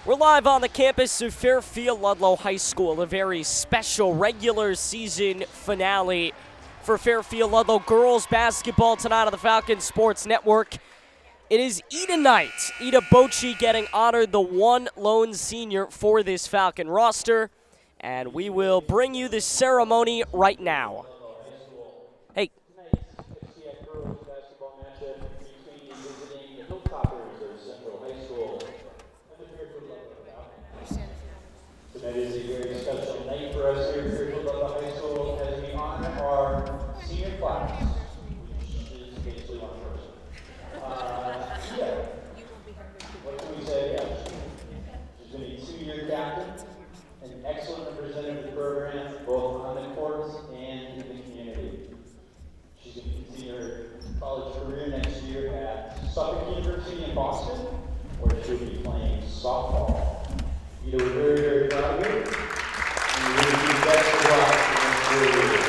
We're live on the campus of Fairfield Ludlowe High School, a very special regular season finale for Fairfield Ludlowe girls basketball tonight on the Falcon Sports Network. It is Ida night. Ida Bocci getting honored, the one lone senior for this Falcon roster, and we will bring you the ceremony right now. Hey. Tonight is a very special night for us here at Ludlowe High School as we honor our senior class, which is basically one person. What can we say? Yeah. She's going to be a two-year captain, an excellent representative of the program, both on the courts and in the community. She's going to continue her college career next year at Suffolk University in Boston, where she'll be playing softball. We're very, very proud of you, and we wish you the best of luck in your career.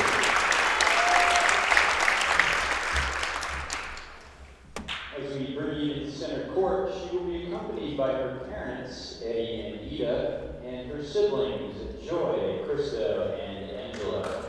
As we bring you to the center court, she will be accompanied by her parents, Eddie and Ida, and her siblings, Joy, Krista, and Angela.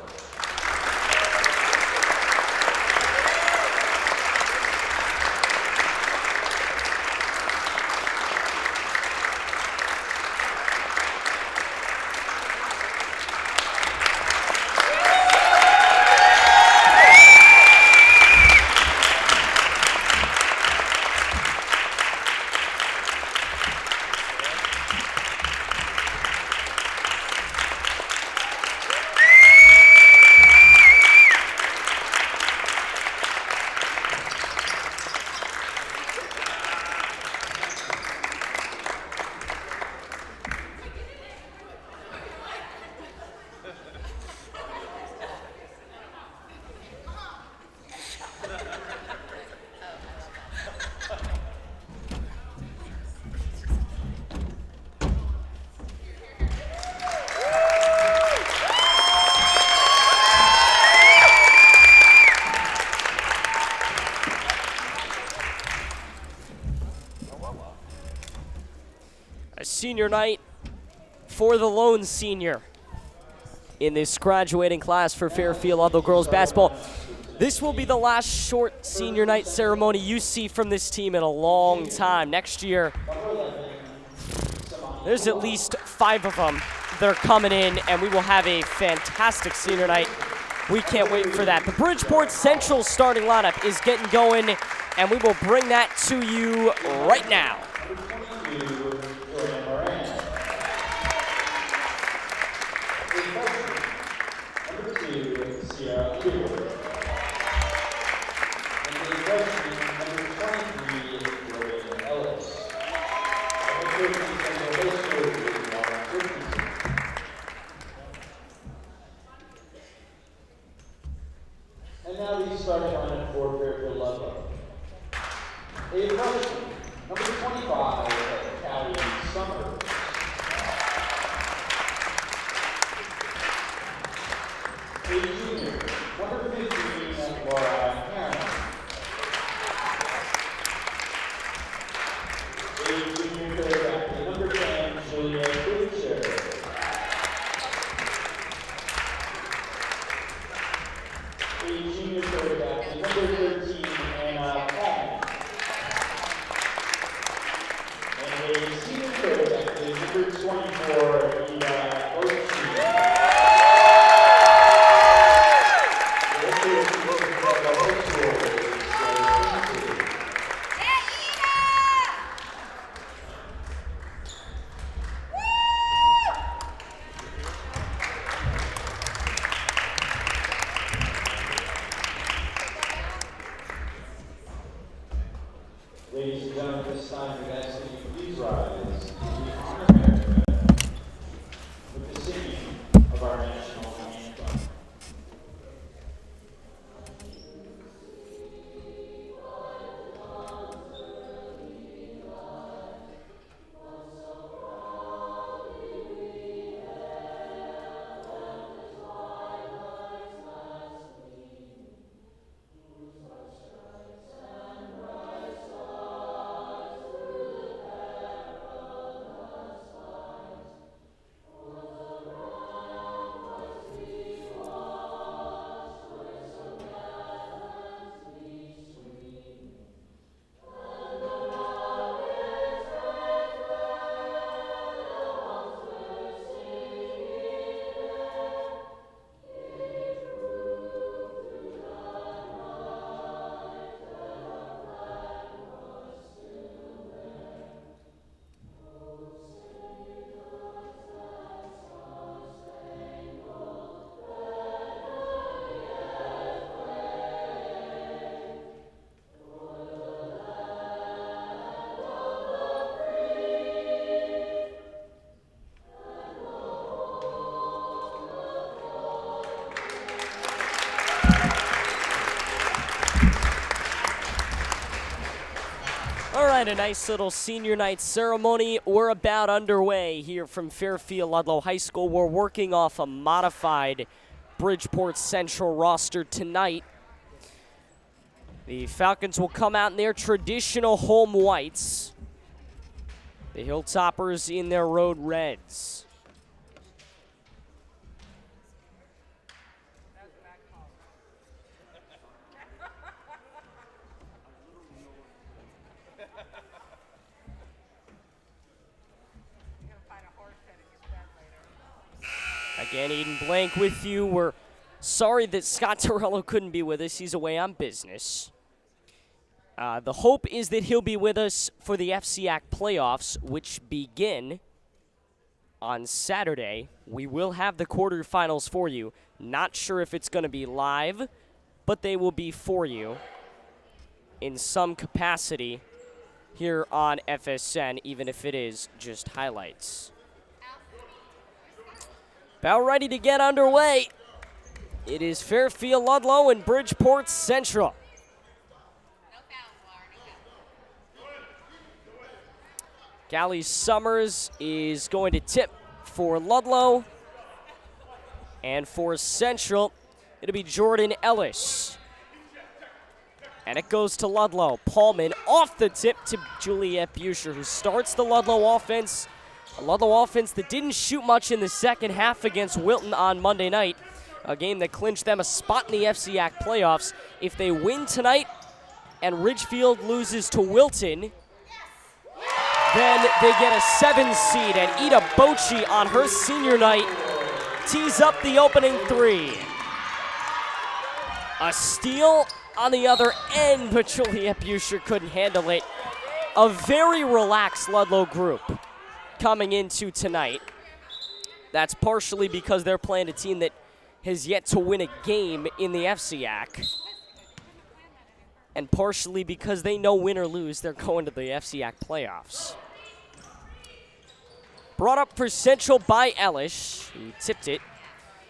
A senior night for the lone senior in this graduating class for Fairfield Ludlowe girls basketball. This will be the last short senior night ceremony you see from this team in a long time. Next year, there's at least 5 of them that are coming in, and we will have a fantastic senior night. We can't wait for that. The Bridgeport Central starting lineup is getting going, and we will bring that to you right now. And now the starting lineup for Fairfield Ludlowe. A freshman, number 25, Callie Summers. A junior, number 15, Laura Harris. A junior third captain, number 10, Julia Butcher. A junior third captain, number 13, Anna Patton. And a senior third captain, number 24, Ida Ochi. Ladies and gentlemen, this time we've asked that you please rise as we honor America with the singing of our national anthem. a nice little senior night ceremony. We're about underway here from Fairfield Ludlowe High School. We're working off a modified Bridgeport Central roster tonight. The Falcons will come out in their traditional home whites. The Hilltoppers in their road reds. Again, Eden Blank with you. We're sorry that Scott Torello couldn't be with us. He's away on business. The hope is that he'll be with us for the FCAC playoffs, which begin on Saturday. We will have the quarterfinals for you. Not sure if it's going to be live, but they will be for you in some capacity here on FSN, even if it is just highlights. About ready to get underway. It is Fairfield Ludlowe and Bridgeport Central. Callie Summers is going to tip for Ludlowe. And for Central, it'll be Jordan Ellis. And it goes to Ludlowe. Paulman off the tip to Juliet Buscher, who starts the Ludlowe offense. A Ludlowe offense that didn't shoot much in the second half against Wilton on Monday night. A game that clinched them a spot in the FCAC playoffs. If they win tonight and Ridgefield loses to Wilton, then they get a 7 seed, and Ida Bocci on her senior night tees up the opening three. A steal on the other end, but Juliet Buscher couldn't handle it. A very relaxed Ludlowe group coming into tonight. That's partially because they're playing a team that has yet to win a game in the FCAC. And partially because they know win or lose, they're going to the FCAC playoffs. Brought up for Central by Ellis, who tipped it.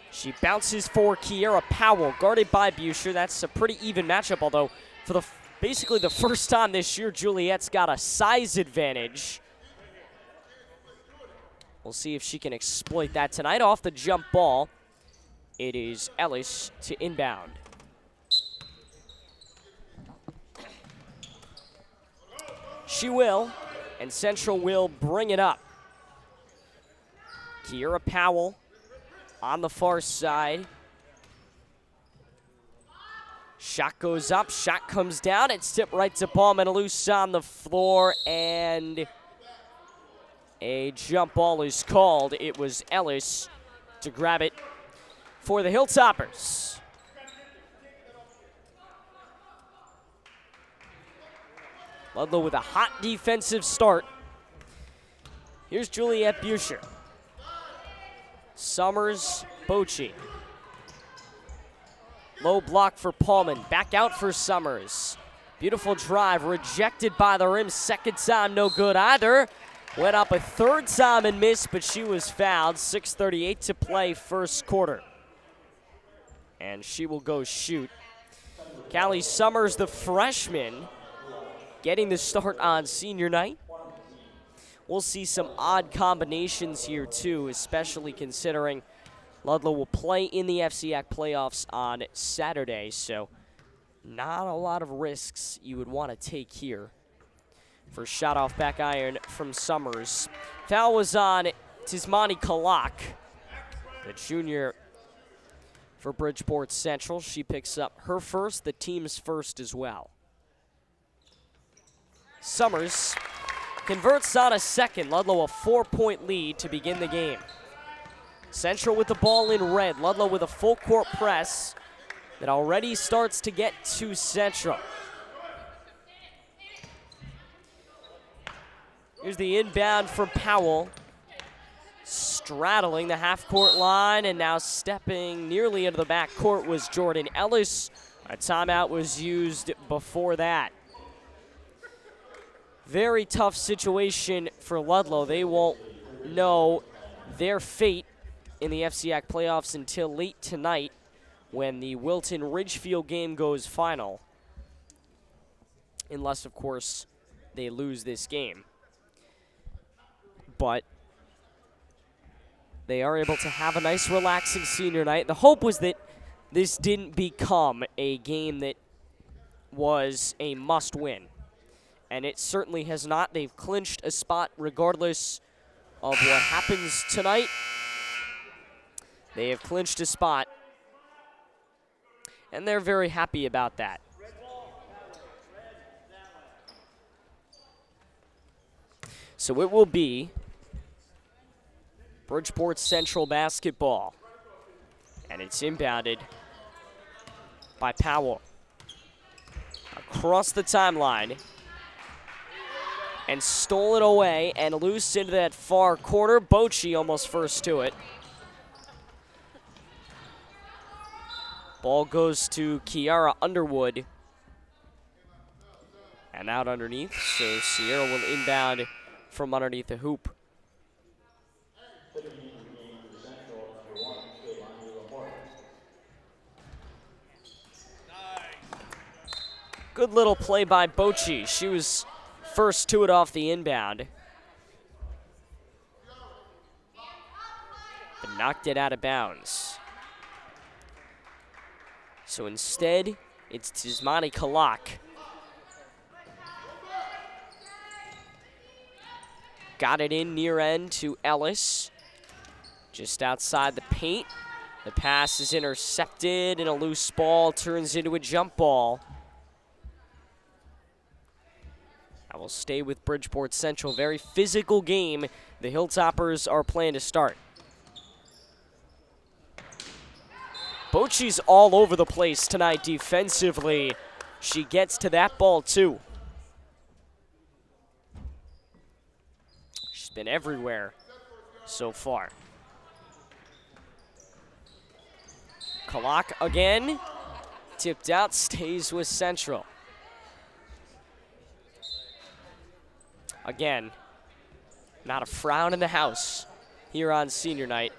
She bounces for Kiera Powell, guarded by Buscher. That's a pretty even matchup, although for basically the first time this year, Juliet's got a size advantage. We'll see if she can exploit that tonight. Off the jump ball, it is Ellis to inbound. She will, and Central will bring it up. Kiera Powell on the far side. Shot goes up, shot comes down. It's tipped right to Ballman, loose on the floor, and a jump ball is called. It was Ellis to grab it for the Hilltoppers. Ludlowe with a hot defensive start. Here's Juliet Buscher. Summers, Bocci. Low block for Paulman. Back out for Summers. Beautiful drive, rejected by the rim. Second time, no good either. Went up a third time and missed, but she was fouled. 6:38 to play first quarter. And she will go shoot. Callie Summers, the freshman, getting the start on senior night. We'll see some odd combinations here too, especially considering Ludlowe will play in the FCAC playoffs on Saturday, so not a lot of risks you would want to take here. First shot off back iron from Summers. Foul was on Tismani Kalak, the junior for Bridgeport Central. She picks up her first, the team's first as well. Summers converts on a second. Ludlowe a 4-point lead to begin the game. Central with the ball in red. Ludlowe with a full court press that already starts to get to Central. Here's the inbound for Powell. Straddling the half-court line and now stepping nearly into the back court was Jordan Ellis. A timeout was used before that. Very tough situation for Ludlowe. They won't know their fate in the FCAC playoffs until late tonight when the Wilton-Ridgefield game goes final. Unless, of course, they lose this game. But they are able to have a nice, relaxing senior night. The hope was that this didn't become a game that was a must-win. And it certainly has not. They've clinched a spot regardless of what happens tonight. They have clinched a spot, and they're very happy about that. So it will be Bridgeport Central basketball, and it's inbounded by Powell. Across the timeline, and stole it away and loose into that far corner. Bochy almost first to it. Ball goes to Kiara Underwood. And out underneath, so Sierra will inbound from underneath the hoop. Good little play by Bochy. She was first to it off the inbound. But knocked it out of bounds. So instead, it's Tismani Kalak. Got it in near end to Ellis. Just outside the paint. The pass is intercepted, and a loose ball turns into a jump ball. I will stay with Bridgeport Central. Very physical game the Hilltoppers are planning to start. Bochy's all over the place tonight defensively. She gets to that ball too. She's been everywhere so far. Kalak again. Tipped out, stays with Central. Again, not a frown in the house here on senior night.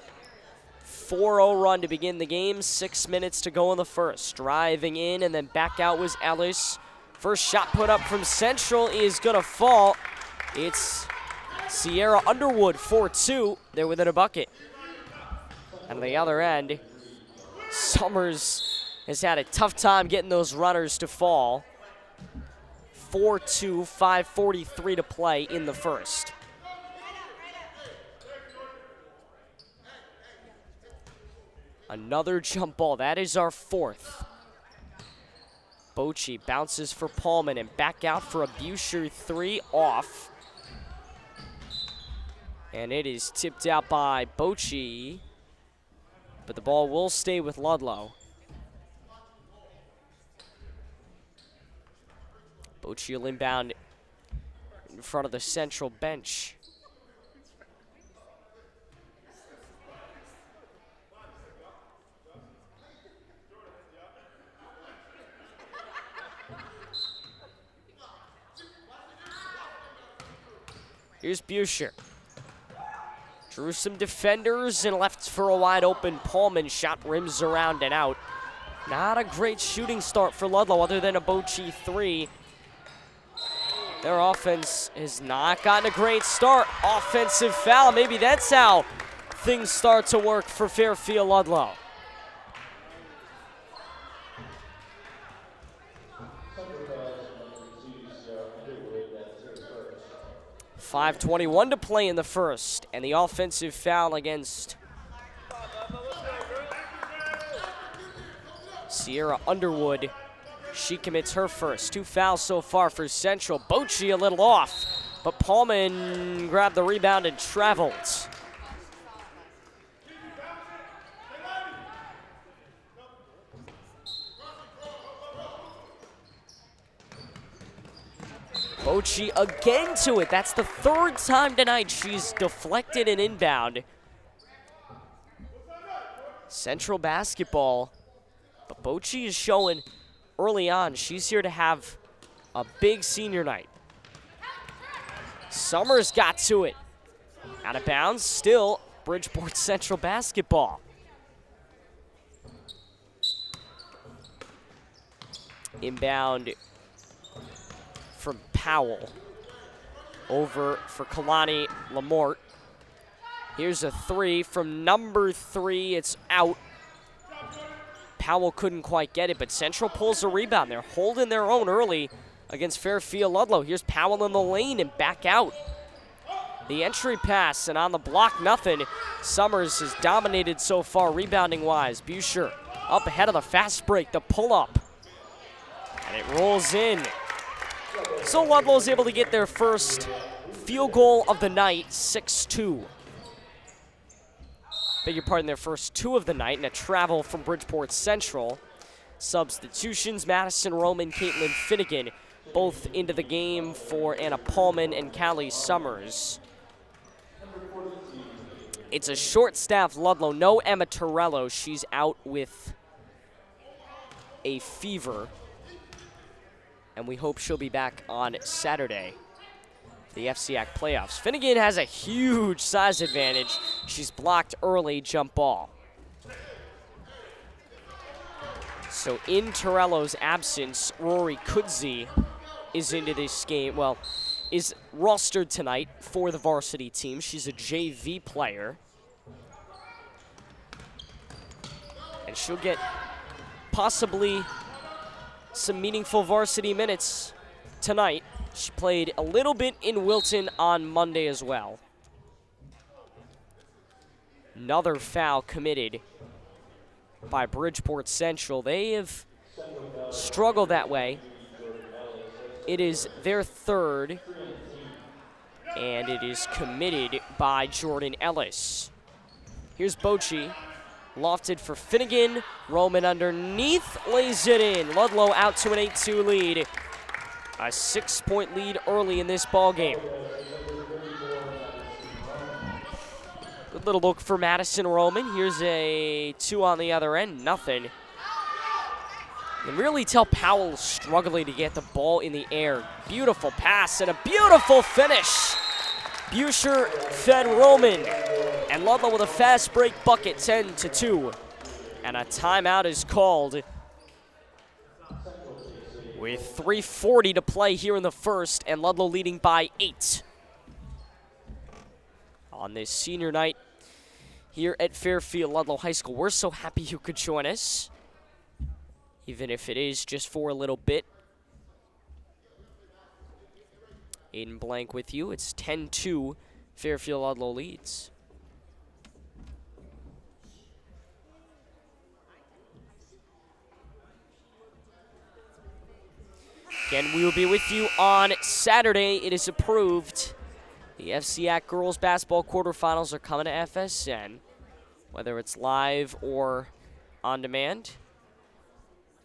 4-0 run to begin the game, 6 minutes to go in the first. Driving in and then back out was Ellis. First shot put up from Central is gonna fall. It's Sierra Underwood, 4-2. They're within a bucket. And on the other end, Summers has had a tough time getting those runners to fall. 4-2, 5:43 to play in the first. Another jump ball. That is our fourth. Bochy bounces for Paulman and back out for a Busher 3 off. And it is tipped out by Bochy, but the ball will stay with Ludlowe. Bochy will inbound in front of the Central bench. Here's Busher. Drew some defenders and left for a wide open Paulman. Shot rims around and out. Not a great shooting start for Ludlowe other than a Bochy 3. Their offense has not gotten a great start. Offensive foul. Maybe that's how things start to work for Fairfield Ludlowe. 5:21 to play in the first, and the offensive foul against Sierra Underwood. She commits her first. 2 fouls so far for Central. Bochy a little off, but Paulman grabbed the rebound and traveled. Bochy again to it. That's the third time tonight she's deflected an inbound. Central basketball, but Bochy is showing early on she's here to have a big senior night. Summers got to it. Out of bounds, still Bridgeport Central basketball. Inbound from Powell. over for Kalani Lamort. Here's a three from number 3. It's out. Powell couldn't quite get it, but Central pulls a rebound. They're holding their own early against Fairfield Ludlowe. Here's Powell in the lane and back out. The entry pass, and on the block, nothing. Summers has dominated so far rebounding-wise. Buescher up ahead of the fast break, the pull-up. And it rolls in. So Ludlow's able to get their first field goal of the night, 6-2. Beg your pardon, their first 2 of the night, and a travel from Bridgeport Central. Substitutions, Madison Roman, Caitlin Finnegan, both into the game for Anna Paulman and Callie Summers. It's a short-staffed Ludlow. No Emma Torello. She's out with a fever. And we hope she'll be back on Saturday, the FCAC playoffs. Finnegan has a huge size advantage. She's blocked early jump ball. So in Torello's absence, Rory Kudzi is into this game. Well, is rostered tonight for the varsity team. She's a JV player. And she'll get possibly some meaningful varsity minutes tonight. She played a little bit in Wilton on Monday as well. Another foul committed by Bridgeport Central. They have struggled that way. It is their third, and it is committed by Jordan Ellis. Here's Bochy, lofted for Finnegan. Roman underneath, lays it in. Ludlow out to an 8-2 lead. A 6-point lead early in this ball game. Good little look for Madison Roman. Here's a 2 on the other end, nothing. You can really tell Powell struggling to get the ball in the air. Beautiful pass and a beautiful finish. Buescher fed Roman. And Ludlow with a fast break bucket, 10-2. And a timeout is called with 3:40 to play here in the first, and Ludlow leading by 8 on this senior night here at Fairfield Ludlow High School. We're so happy you could join us, even if it is just for a little bit. Aiden Blank with you. It's 10-2, Fairfield Ludlow leads. Again, we will be with you on Saturday. It is approved. The FCAC girls basketball quarterfinals are coming to FSN, whether it's live or on demand.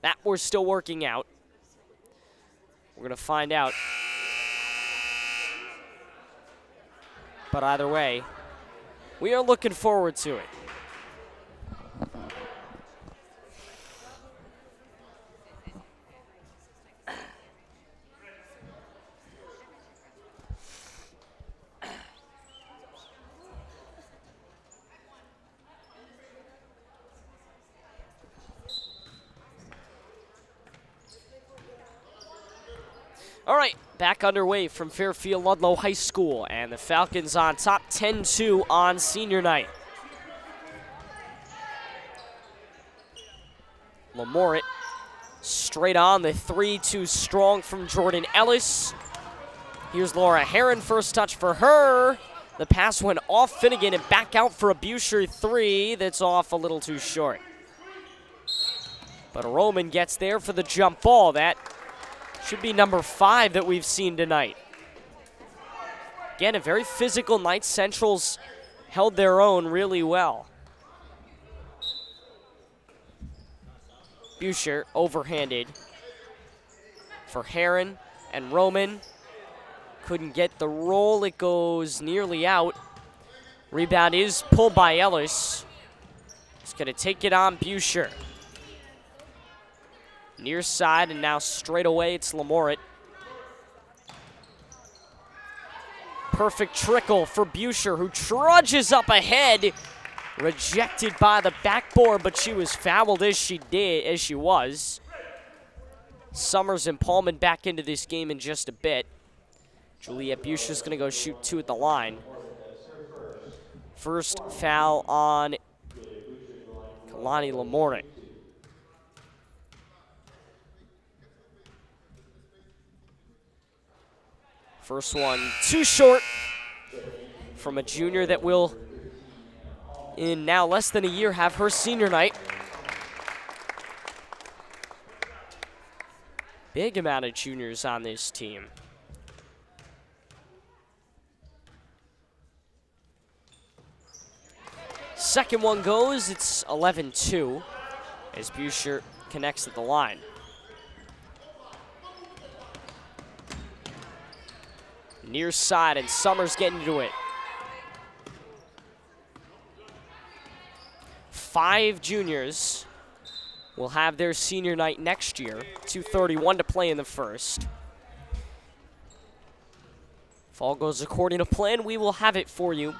That we're still working out. We're going to find out. But either way, we are looking forward to it. All right, back underway from Fairfield Ludlowe High School, and the Falcons on top 10-2 on senior night. Lamort straight on the 3-2 strong from Jordan Ellis. Here's Laura Heron, first touch for her. The pass went off Finnegan and back out for a Buescher 3 that's off a little too short. But Roman gets there for the jump ball. That should be number 5 that we've seen tonight. Again, a very physical night. Central's held their own really well. Buescher overhanded for Heron and Roman. Couldn't get the roll. It goes nearly out. Rebound is pulled by Ellis. He's going to take it on Buescher. Near side, and now straight away it's Lamort. Perfect trickle for Buescher, who trudges up ahead. Rejected by the backboard, but she was fouled as she was. Summers and Paulman back into this game in just a bit. Juliet Buescher's going to go shoot 2 at the line. First foul on Kalani Lamorne. First one too short from a junior that will, in now less than a year, have her senior night. Big amount of juniors on this team. Second one goes, it's 11-2 as Buescher connects at the line. Near side, and Summers getting into it. 5 juniors will have their senior night next year. 2:31 to play in the first. If all goes according to plan, we will have it for you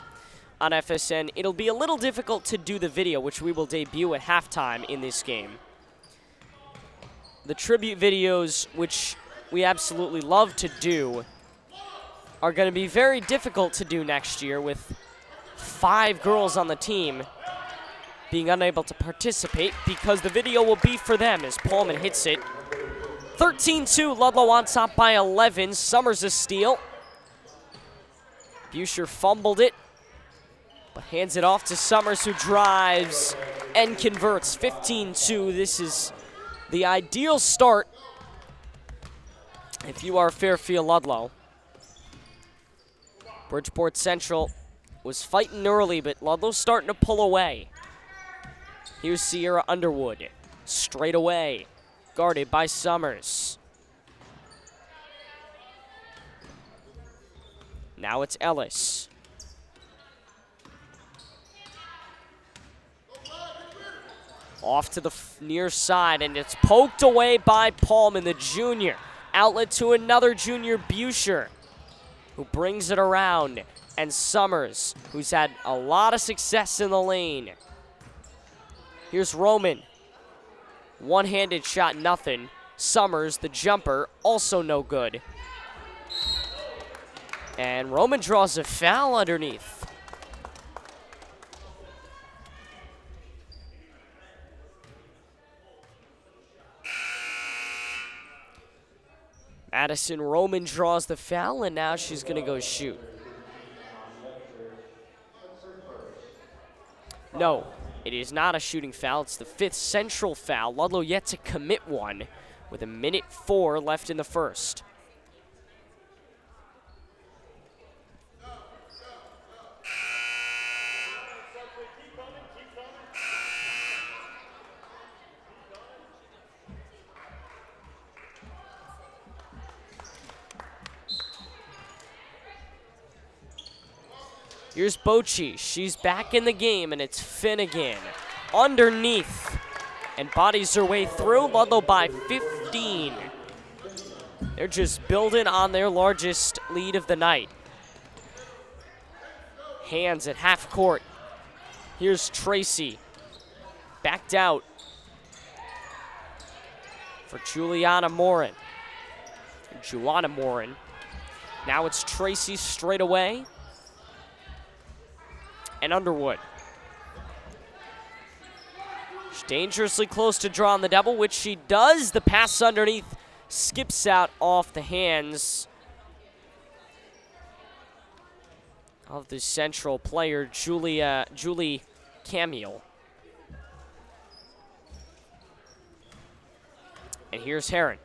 on FSN. It'll be a little difficult to do the video, which we will debut at halftime in this game. The tribute videos, which we absolutely love to do, are going to be very difficult to do next year with 5 girls on the team being unable to participate because the video will be for them as Paulman hits it. 13-2, Ludlowe on top by 11. Summers a steal. Buescher fumbled it, but hands it off to Summers, who drives and converts. 15-2, this is the ideal start if you are Fairfield Ludlowe. Bridgeport Central was fighting early, but Ludlow's starting to pull away. Here's Sierra Underwood, straight away, guarded by Summers. Now it's Ellis. Off to the near side, and it's poked away by Paulman, the junior. Outlet to another junior, Buescher, who brings it around, and Summers, who's had a lot of success in the lane. Here's Roman. One-handed shot, nothing. Summers, the jumper, also no good. And Roman draws a foul underneath. Madison Roman draws the foul, and now she's going to go shoot. No, it is not a shooting foul. It's the 5th Central foul. Ludlowe yet to commit one with 1:04 left in the first. Here's Bochy. She's back in the game, and it's Finnegan underneath and bodies her way through. Ludlowe by 15. They're just building on their largest lead of the night. Hands at half court. Here's Tracy. Backed out for Juliana Morin. Juana Morin. Now it's Tracy straight away. And Underwood. She's dangerously close to drawing the double, which she does. The pass underneath skips out off the hands of the Central player, Julie Camille. And here's Heron.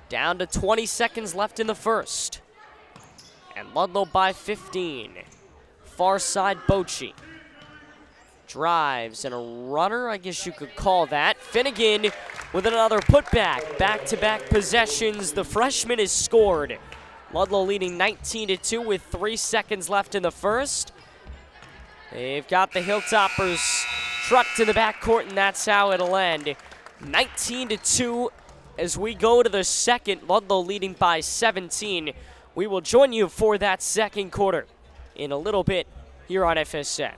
Down to 20 seconds left in the first. And Ludlowe by 15. Far side, Bochy. Drives and a runner, I guess you could call that. Finnegan with another putback. Back-to-back possessions. The freshman is scored. Ludlowe leading 19-2 with 3 seconds left in the first. They've got the Hilltoppers trucked in the backcourt, and that's how it'll end. 19-2 as we go to the second. Ludlowe leading by 17. We will join you for that second quarter in a little bit here on FSN.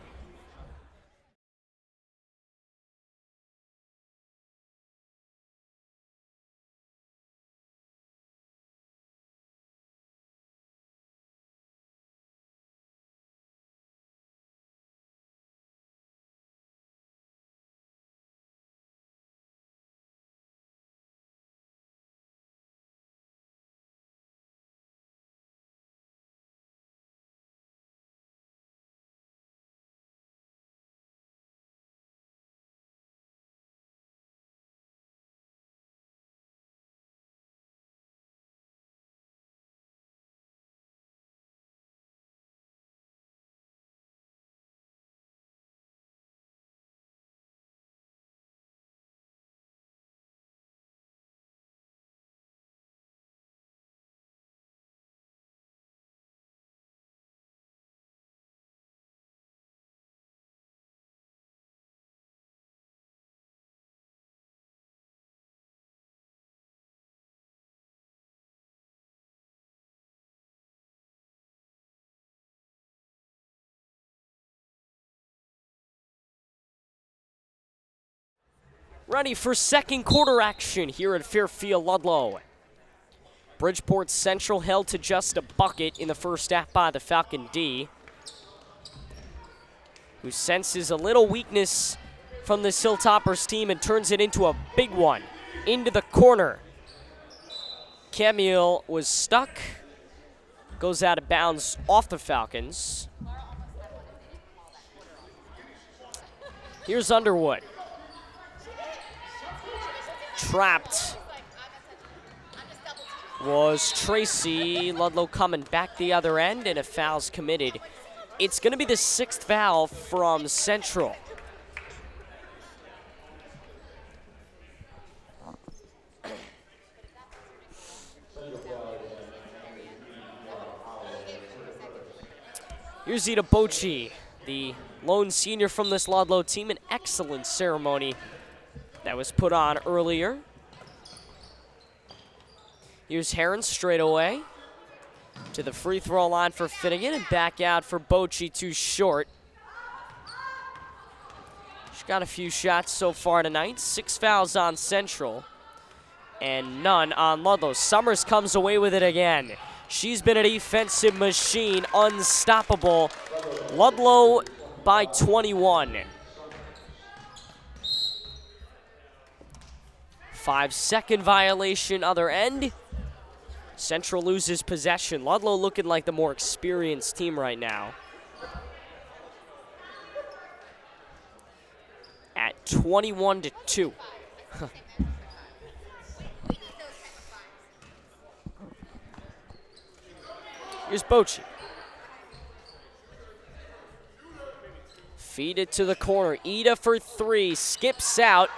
Ready for second quarter action here at Fairfield Ludlowe. Bridgeport Central held to just a bucket in the first half by the Falcon D, who senses a little weakness from this Hilltoppers team and turns it into a big one. Into the corner. Camille was stuck. Goes out of bounds off the Falcons. Here's Underwood. Trapped was Tracy. Ludlowe coming back the other end, and a foul's committed. It's going to be the 6th foul from Central. Here's Ida Bocci, the lone senior from this Ludlowe team. An excellent ceremony that was put on earlier. Here's Heron straight away to the free throw line for Finnegan and back out for Bocci, too short. She's got a few shots so far tonight. 6 fouls on Central and none on Ludlowe. Summers comes away with it again. She's been a defensive machine, unstoppable. Ludlowe by 21. 5-second violation other end. Central loses possession. Ludlowe looking like the more experienced team right now. At 21-2. Here's Bocci. Feed it to the corner. Ida for 3. Skips out,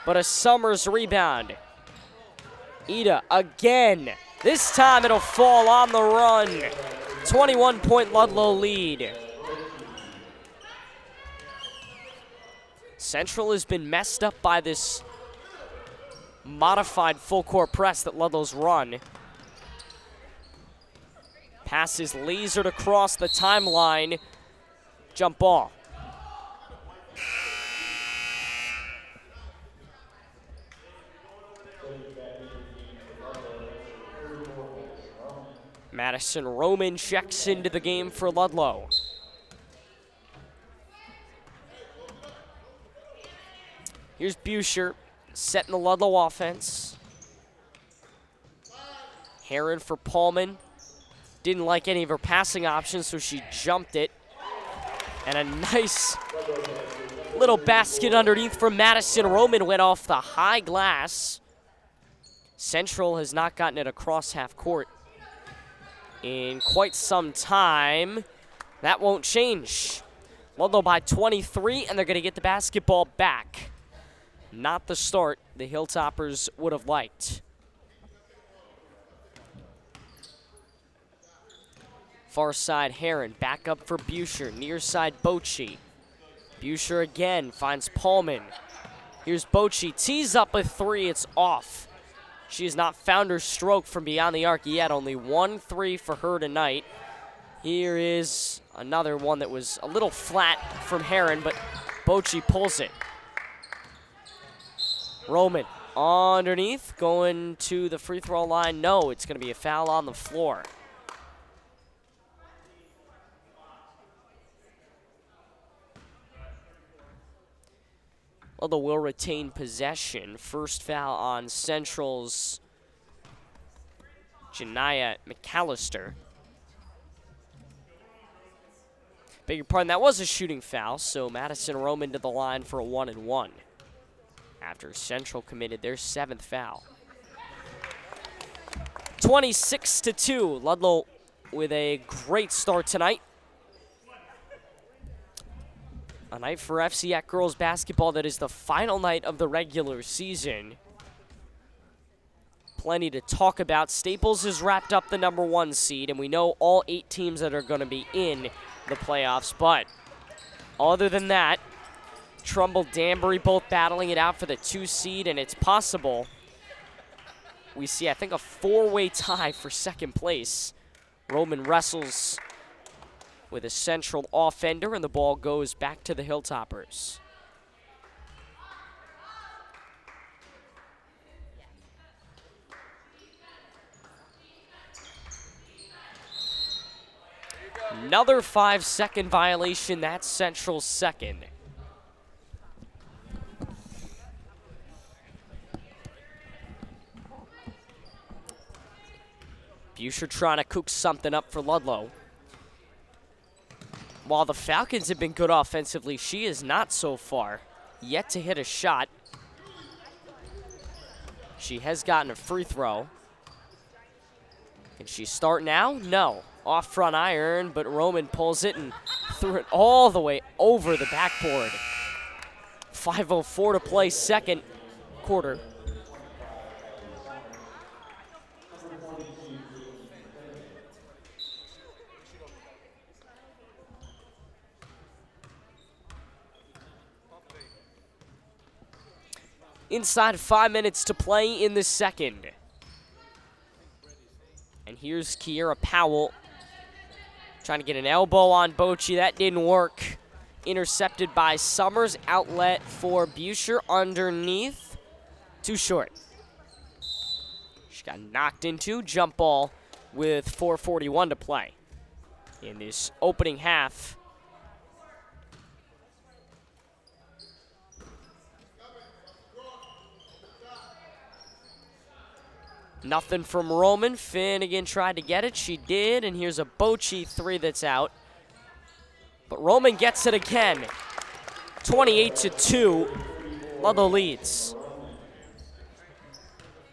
but a Summers rebound. Ida again. This time it'll fall on the run. 21-point Ludlowe lead. Central has been messed up by this modified full court press that Ludlow's run. Pass is lasered across the timeline. Jump ball. Madison Roman checks into the game for Ludlowe. Here's Buescher setting the Ludlowe offense. Heron for Paulman. Didn't like any of her passing options, so she jumped it. And a nice little basket underneath from Madison Roman went off the high glass. Central has not gotten it across half court in quite some time. That won't change. Ludlowe by 23, and they're going to get the basketball back. Not the start the Hilltoppers would have liked. Far side Heron, back up for Buescher. Near side Bocci. Buescher again finds Paulman. Here's Bocci, tees up a 3, it's off. She has not found her stroke from beyond the arc yet. Only 1 3 for her tonight. Here is another one that was a little flat from Heron, but Bocci pulls it. Roman underneath, going to the free throw line. No, it's going to be a foul on the floor. Ludlowe will retain possession. First foul on Central's Janiyah McAllister. Beg your pardon, that was a shooting foul, so Madison Roman to the line for a 1-and-1 after Central committed their 7th foul. 26-2, Ludlowe with a great start tonight. A night for FCAC girls basketball that is the final night of the regular season. Plenty to talk about. Staples has wrapped up the #1 seed, and we know all 8 teams that are going to be in the playoffs. But other than that, Trumbull, Danbury both battling it out for the 2 seed, and it's possible we see, I think, a 4-way tie for second place. Roman wrestles with a Central offender, and the ball goes back to the Hilltoppers. Another 5-second violation. That's Central's second. Buscher trying to cook something up for Ludlowe. While the Falcons have been good offensively, she is not so far. Yet to hit a shot. She has gotten a free throw. Can she start now? No. Off front iron, but Roman pulls it and threw it all the way over the backboard. 5:04 to play, second quarter. Inside 5 minutes to play in the second. And here's Kiera Powell trying to get an elbow on Bochy. That didn't work. Intercepted by Summers. Outlet for Buscher underneath. Too short. She got knocked into. Jump ball with 4:41 to play in this opening half. Nothing from Roman. Finnegan tried to get it. She did, and here's a Bochy three that's out. But Roman gets it again. 28-2. Ludlowe leads.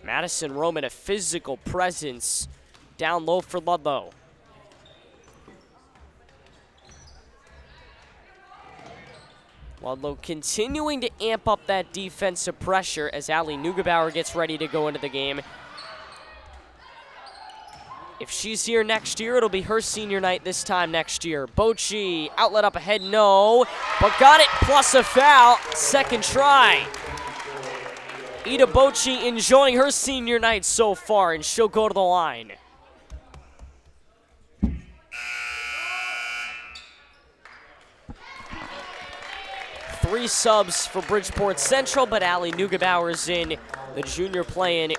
Madison Roman, a physical presence down low for Ludlowe. Ludlowe continuing to amp up that defensive pressure as Ali Neugebauer gets ready to go into the game. If she's here next year, it'll be her senior night this time next year. Bochy, outlet up ahead, no, but got it, plus a foul, second try. Ida Bochy enjoying her senior night so far, and she'll go to the line. Three subs for Bridgeport Central, but Ali Neugebauer's in, the junior playing.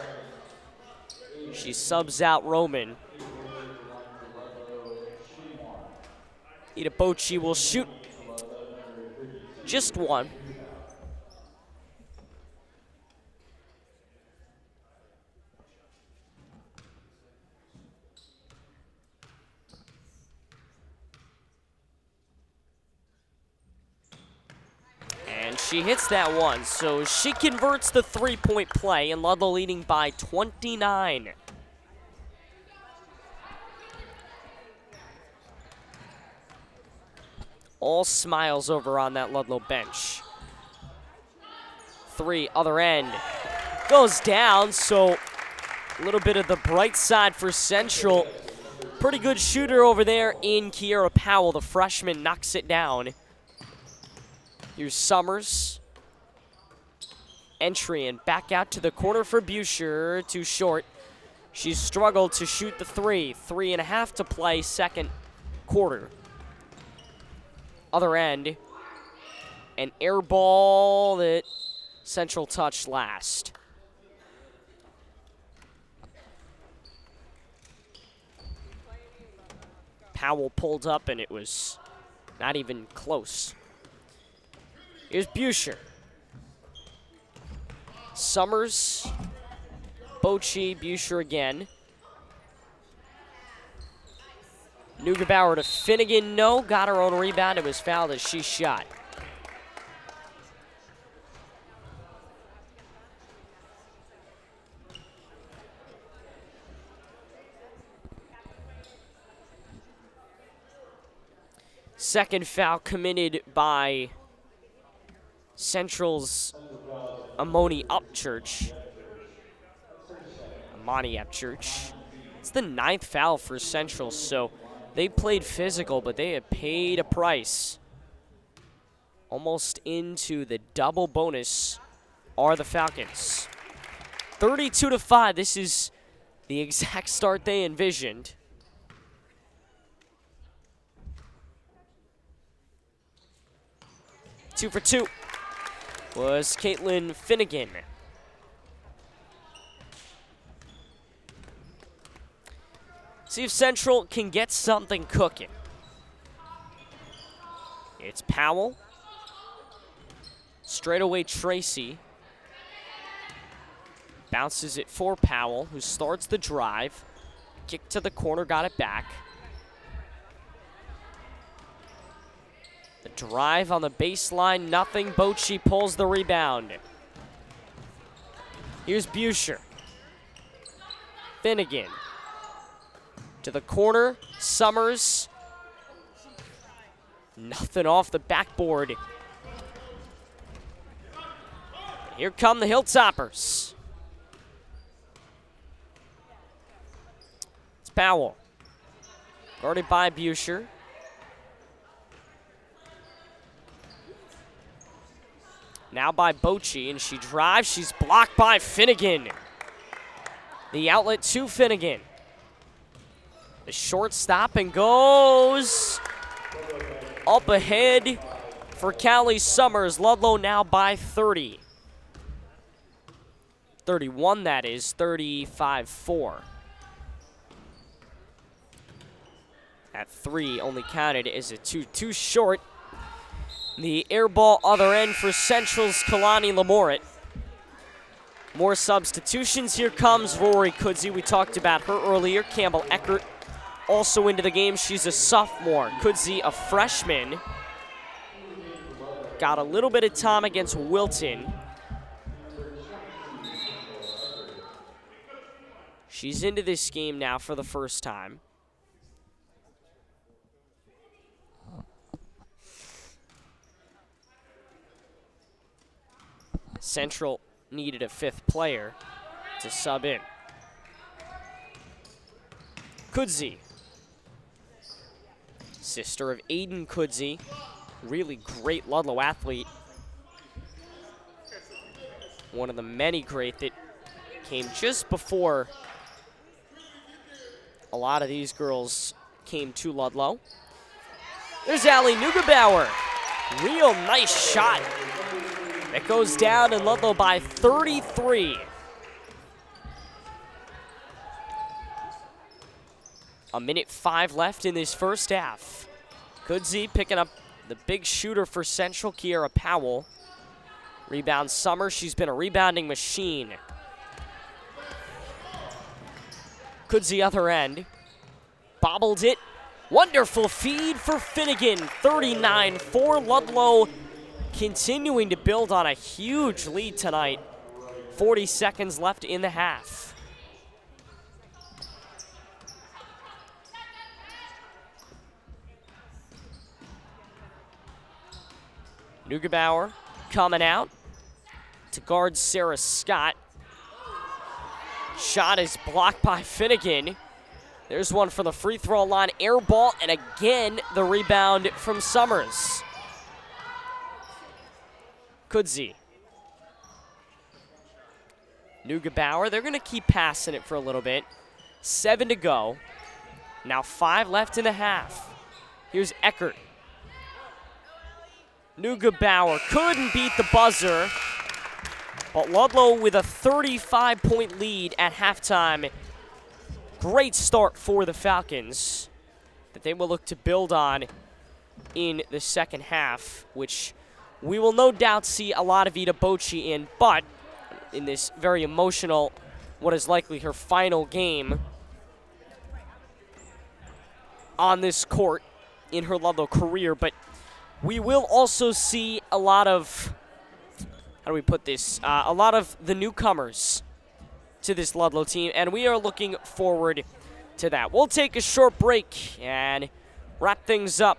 She subs out Roman. Ida Bochy will shoot just one. And she hits that one, so she converts the three-point play, and Ludlowe leading by 29. All smiles over on that Ludlowe bench. Three, other end. Goes down, so a little bit of the bright side for Central. Pretty good shooter over there in Kiera Powell. The freshman knocks it down. Here's Summers. Entry and back out to the corner for Buscher. Too short. She's struggled to shoot the three. 3.5 to play, second quarter. Other end. An air ball that Central touched last. Powell pulled up and it was not even close. Here's Buscher. Summers. Bochy, Buscher again. Neugebauer to Finnegan, no. Got her own rebound. It was fouled as she shot. Second foul committed by Central's Amoni Upchurch. Amani Upchurch. It's the 9th foul for Central, so they played physical, but they have paid a price. Almost into the double bonus are the Falcons. 32-5, this is the exact start they envisioned. Two for two was Caitlin Finnegan. See if Central can get something cooking. It's Powell. Straight away, Tracy. Bounces it for Powell, who starts the drive. Kick to the corner, got it back. The drive on the baseline, nothing. Bochy pulls the rebound. Here's Buescher. Finnegan. To the corner, Summers. Nothing off the backboard. Here come the Hilltoppers. It's Powell. Guarded by Buescher. Now by Bochy, and she drives. She's blocked by Finnegan. The outlet to Finnegan. The short stop and goes up ahead for Callie Summers. Ludlowe now by 30. 31, that is. 35-4. At 3, only counted as a 2. Too short. The air ball other end for Central's Kalani Lamoret. More substitutions. Here comes Rory Kudzi. We talked about her earlier. Campbell Eckert also into the game. She's a sophomore. Kudzi, a freshman. Got a little bit of time against Wilton. She's into this game now for the first time. Central needed a 5th player to sub in. Kudzi, sister of Aiden Kudzi, really great Ludlowe athlete. One of the many great that came just before a lot of these girls came to Ludlowe. There's Allie Neugebauer. Real nice shot. It goes down in Ludlowe by 33. A minute 5 left in this first half. Kudzi picking up the big shooter for Central, Kiera Powell. Rebound Summer, she's been a rebounding machine. Kudzi other end. Bobbled it. Wonderful feed for Finnegan. 39-4 Ludlowe. Continuing to build on a huge lead tonight. 40 seconds left in the half. Neugebauer coming out to guard Sarah Scott. Shot is blocked by Finnegan. There's one from the free throw line. Air ball, and again the rebound from Summers. Kudzi. Neugebauer, they're going to keep passing it for a little bit. 7 to go. Now 5 left in the half. Here's Eckert. Neugebauer couldn't beat the buzzer. But Ludlowe with a 35-point lead at halftime. Great start for the Falcons that they will look to build on in the second half, which we will no doubt see a lot of Ida Bochy in, but in this very emotional, what is likely her final game on this court in her Ludlowe career. But we will also see a lot of, how do we put this, a lot of the newcomers to this Ludlowe team, and we are looking forward to that. We'll take a short break and wrap things up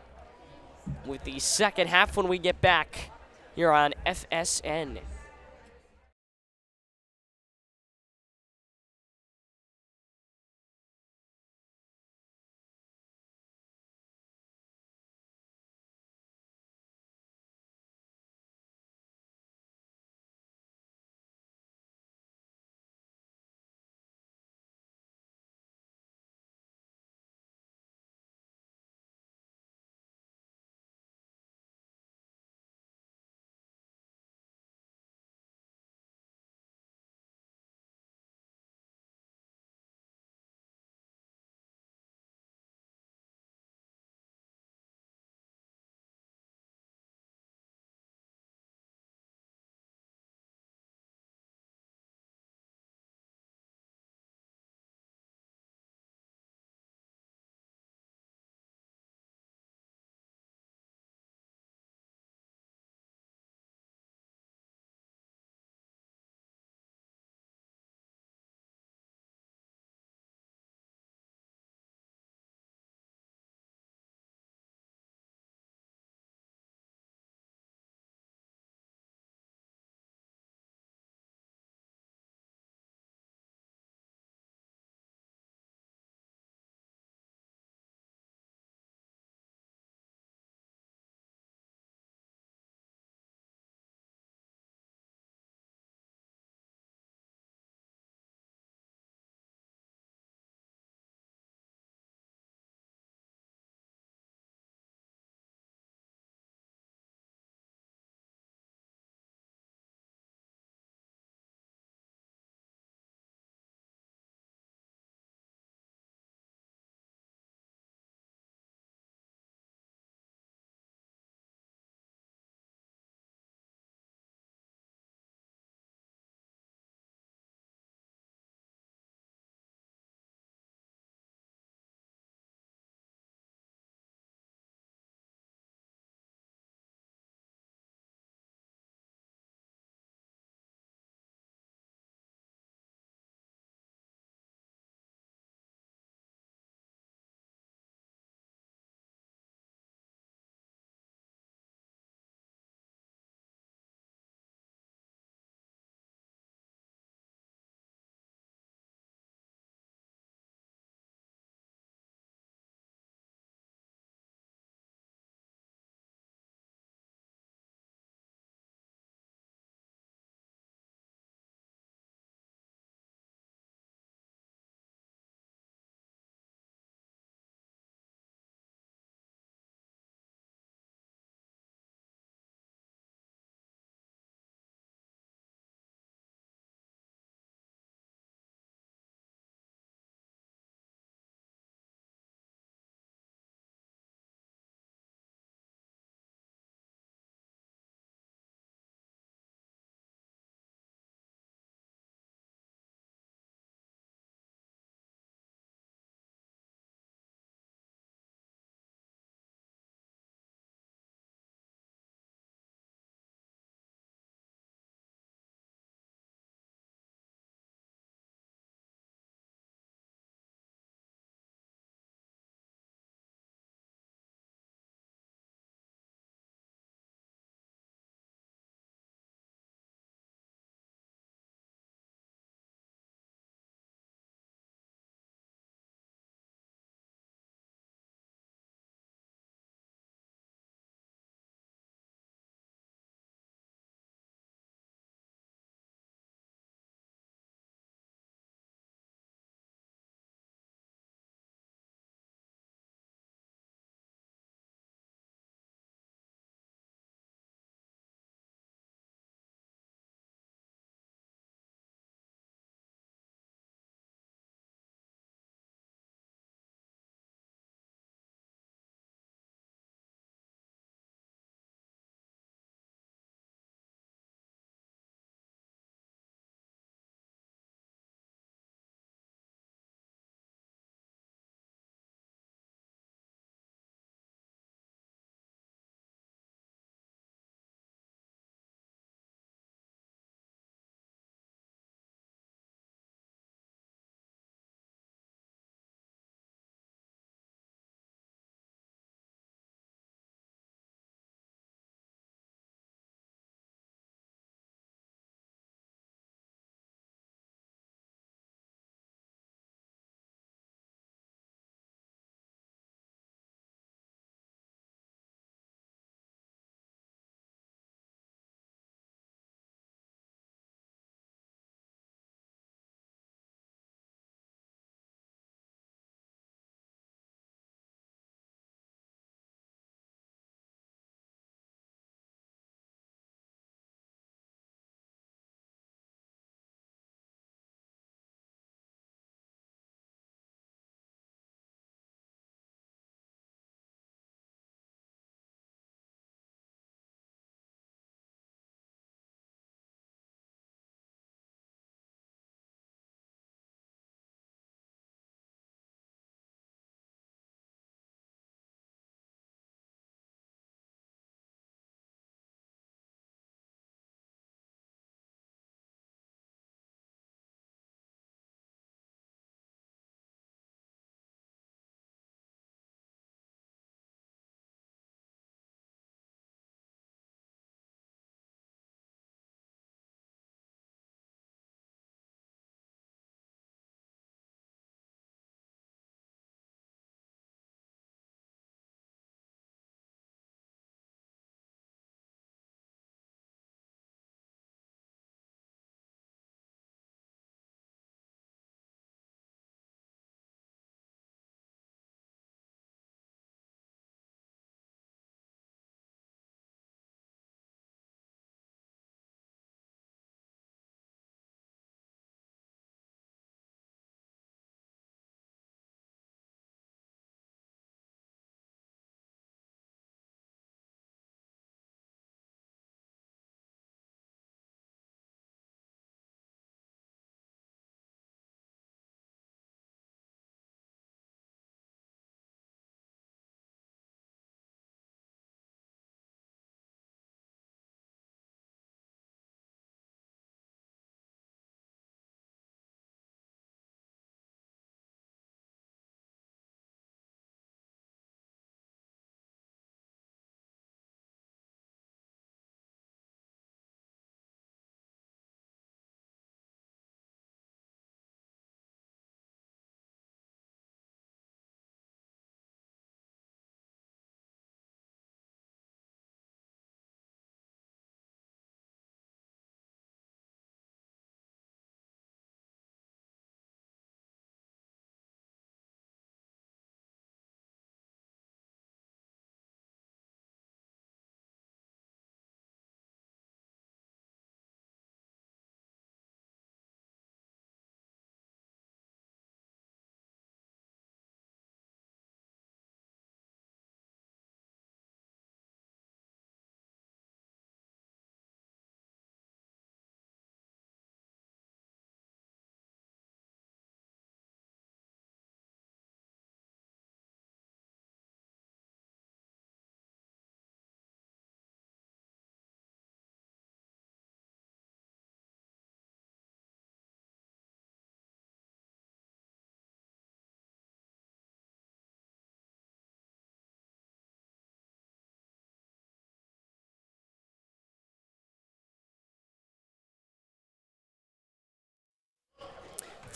with the second half when we get back here on FSN.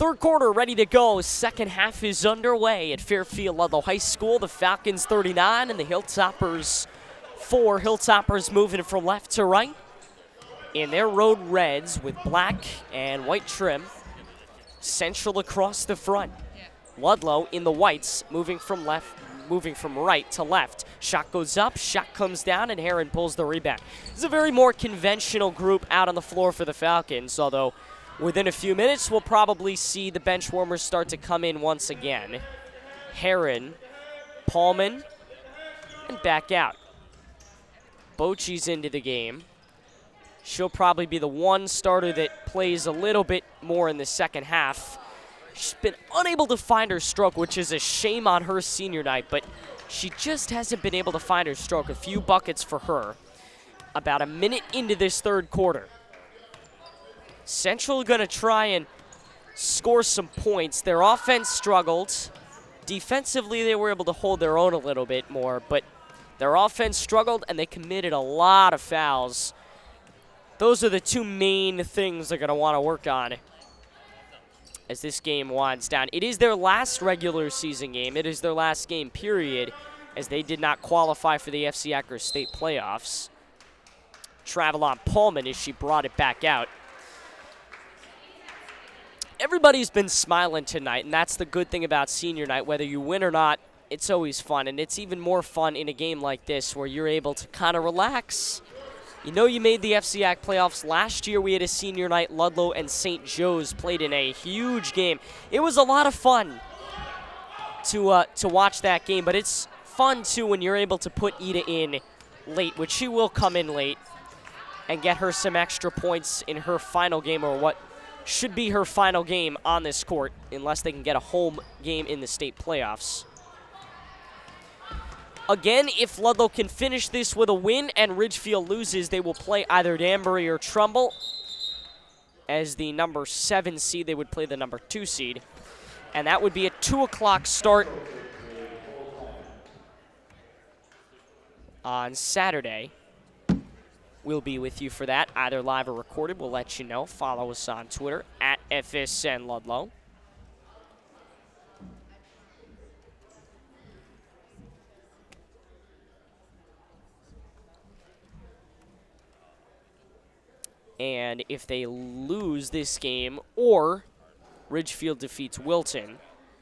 Third quarter ready to go. Second half is underway at Fairfield Ludlowe High School. The Falcons 39 and the Hilltoppers 4. Hilltoppers moving from left to right in their road reds with black and white trim. Central across the front. Ludlowe in the whites, moving from right to left. Shot goes up, shot comes down, and Heron pulls the rebound. It's a very more conventional group out on the floor for the Falcons, although within a few minutes we'll probably see the bench warmers start to come in once again. Heron, Paulman, and back out. Bochy's into the game. She'll probably be the one starter that plays a little bit more in the second half. She's been unable to find her stroke, which is a shame on her senior night, but she just hasn't been able to find her stroke. A few buckets for her. About a minute into this third quarter. Central going to try and score some points. Their offense struggled. Defensively, they were able to hold their own a little bit more, but their offense struggled and they committed a lot of fouls. Those are the two main things they're going to want to work on as this game winds down. It is their last regular season game. It is their last game, period, as they did not qualify for the FC Akron State playoffs. Travel on Pullman as she brought it back out. Everybody's been smiling tonight, and that's the good thing about senior night. Whether you win or not, it's always fun, and it's even more fun in a game like this where you're able to kind of relax. You know you made the FCAC playoffs. Last year we had a senior night. Ludlowe and St. Joe's played in a huge game. It was a lot of fun to watch that game, but it's fun, too, when you're able to put Ida in late, which she will come in late, and get her some extra points in her final game, or what should be her final game on this court, unless they can get a home game in the state playoffs. Again, if Ludlowe can finish this with a win and Ridgefield loses, they will play either Danbury or Trumbull. As the number 7 seed, they would play the number 2 seed. And that would be a 2 o'clock start on Saturday. We'll be with you for that, either live or recorded. We'll let you know. Follow us on Twitter at FSN Ludlowe. And if they lose this game, or Ridgefield defeats Wilton,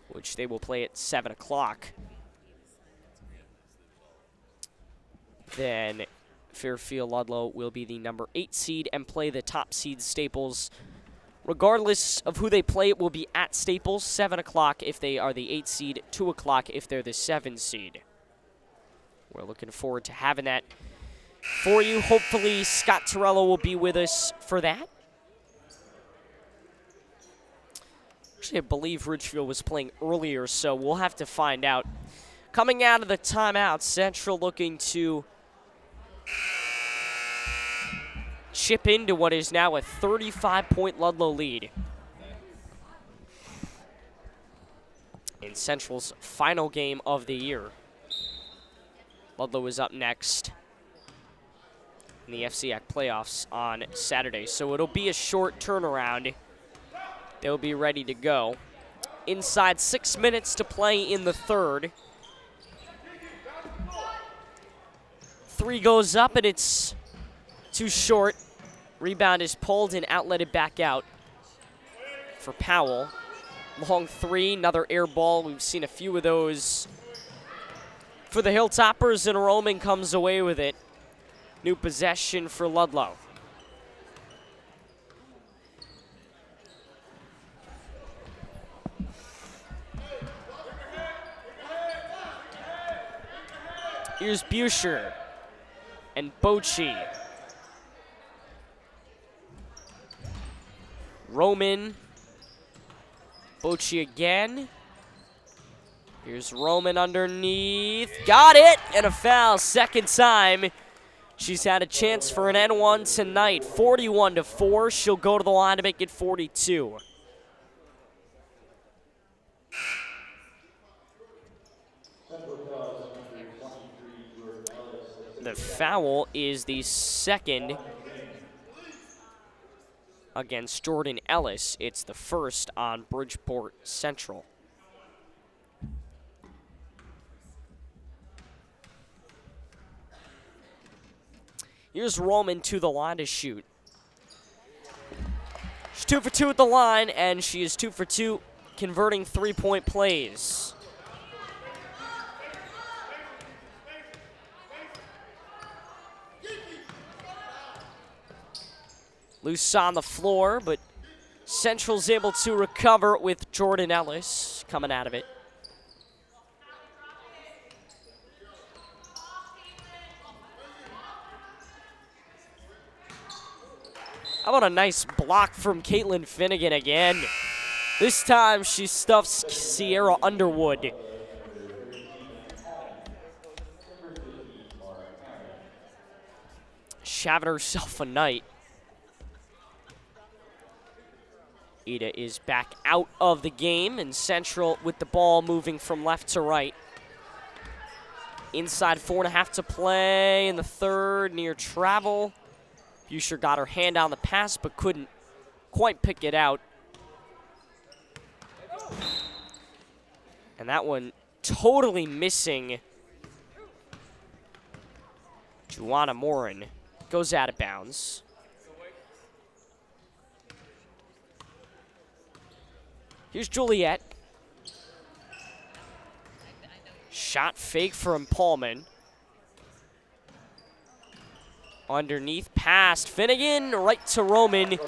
which they will play at 7 o'clock, then Fairfield Ludlowe will be the number 8 seed and play the top seed Staples. Regardless of who they play, it will be at Staples, 7 o'clock if they are the 8 seed, 2 o'clock if they're the 7 seed. We're looking forward to having that for you. Hopefully Scott Torello will be with us for that. Actually, I believe Ridgefield was playing earlier, so we'll have to find out. Coming out of the timeout, Central looking to chip into what is now a 35-point Ludlowe lead. In Central's final game of the year. Ludlowe is up next in the FCAC playoffs on Saturday, so it'll be a short turnaround. They'll be ready to go. Inside 6 minutes to play in the third. 3 goes up, and it's too short. Rebound is pulled and outletted back out for Powell. Long 3, another air ball. We've seen a few of those for the Hilltoppers, and Roman comes away with it. New possession for Ludlowe. Here's Buscher and Bochy. Roman. Bochy again. Here's Roman underneath. Got it! And a foul, second time. She's had a chance for an N1 tonight. 41-4. She'll go to the line to make it 42. The foul is the second against Jordan Ellis. It's the first on Bridgeport Central. Here's Roman to the line to shoot. She's 2 for 2 at the line, and she is 2 for 2 converting three-point plays. Loose on the floor, but Central's able to recover with Jordan Ellis coming out of it. How about a nice block from Caitlin Finnegan again? This time she stuffs Sierra Underwood. She's having herself a night. Ida is back out of the game, and Central with the ball moving from left to right. Inside 4.5 to play in the third, near travel. Buscher got her hand on the pass, but couldn't quite pick it out. And that one totally missing. Juana Morin goes out of bounds. Here's Juliet. Shot fake from Paulman. Underneath, past Finnegan, right to Roman,